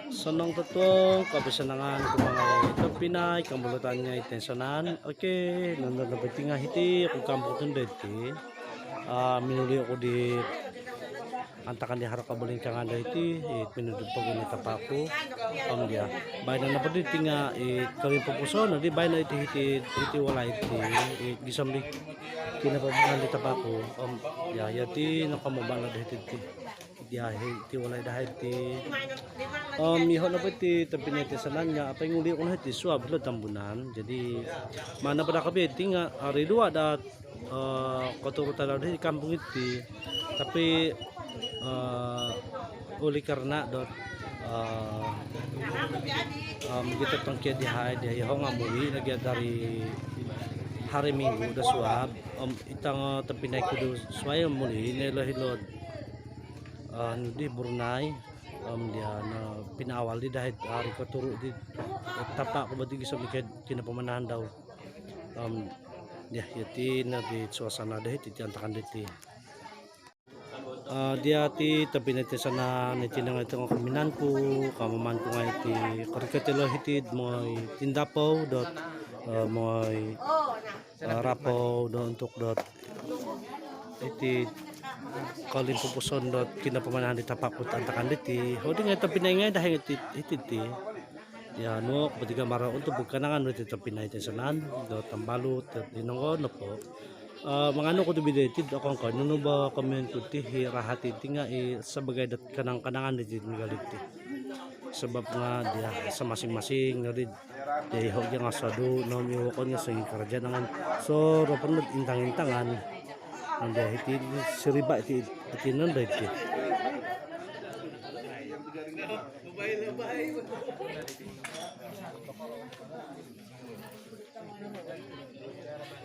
Sanang totoo, kabisanangan ko mga itong Pinay, kamulutan niya itensonan. Okay, nandun na ba nga hiti, kung kamputun dito. Minuli ako di antakan di harap kabuling ka nga dito, pinudod pa gunita pa ako. Dia, bayan na pa dito nga, kawin po puso, na di bayan na iti wala iti, gisam di kinapabukan dito pa ako. Dia, yati nakamabala dito iti. Dia, iti wala dahil iti. Ihon na po iti tapinete sa nanya, apa yung uli ko na iti swab lo tambunan. Jadi mana pada kabi iti nga ari dua dat koturo talaw di kampung iti. Tapi uli karena dot kita tangkya di hay di ho nga muli lagi dari hari Minggu da swab itang tapinay ko do sway muli nelo hilod di Brunei dia na pinawal di dahil ari ko turo di tapa ko badi sa mikad kinapamanahan daw dia yati na di suasana dahil iti antakan diti dia ti tapi niti sana niti nang itong kaminan ko kamaman ko nga iti karikatilo hitid mo'y tindapaw dot mo'y rapaw dot untuk dot iti kalin pupuson dot kinapamanahan di tapakot antakan diti hodi nga ito pinay dahil iti ya no batiga mara untuk bukanangan dito ito pinay iti sanan dot tambalot dot dinongo no po mga ano ko to bidetid akong kanuno ba comment ko ti hirahati ti nga sabagay dat kanang-kanangan dito migalit ti sebab nga dia sa masing-masing narid dia ho nga sadu no miwakon nga sa karja nangan so rapan intang-intangan anda iti seriba iti nanda iti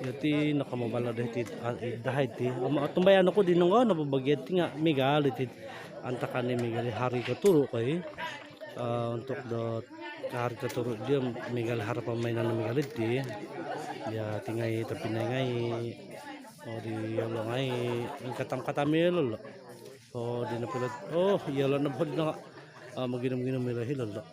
yati nakamabala dahil ti tumbayan ako din nga nababagyat nga migal iti antakan ni migal hari katuro kay untuk dot hari katuro dia migal harapan may na migal iti ya tingay tapinay ngay o di yolo ngay katam-katami lolo o di na pilat yolo na po na maginom-ginom nila hilalo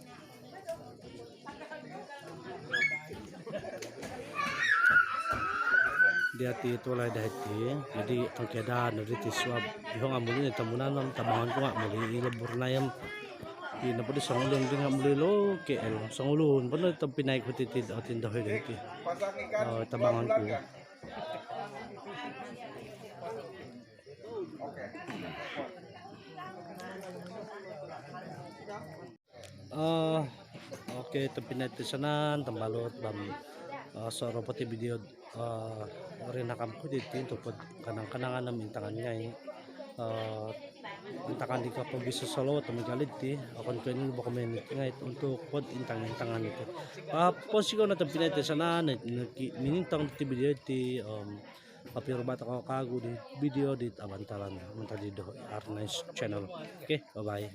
di ati ito wala dahil ti jadi ang keda na dito swab iho nga muli na tamunan tabangan ko nga muli ilabur na yan na po di sangulun din nga muli lo KL sangulun pa na itong pinay ko titid at tindahoy dito tabangan ko okay itong pinatisanan tambalot bam sa roboti video rin nakam ko dito ito po kanang-kanangan namin tangan nga intakan di ka po bisa sa lawat tumigalit ti akon ko nyo ba community nga ito untuk pod intang-intangan ito ponsigaw na itong pinatisanan minintang ti video ti kapiro bata ko kago di video dit abantalan munta di do Arnice channel okay bye bye.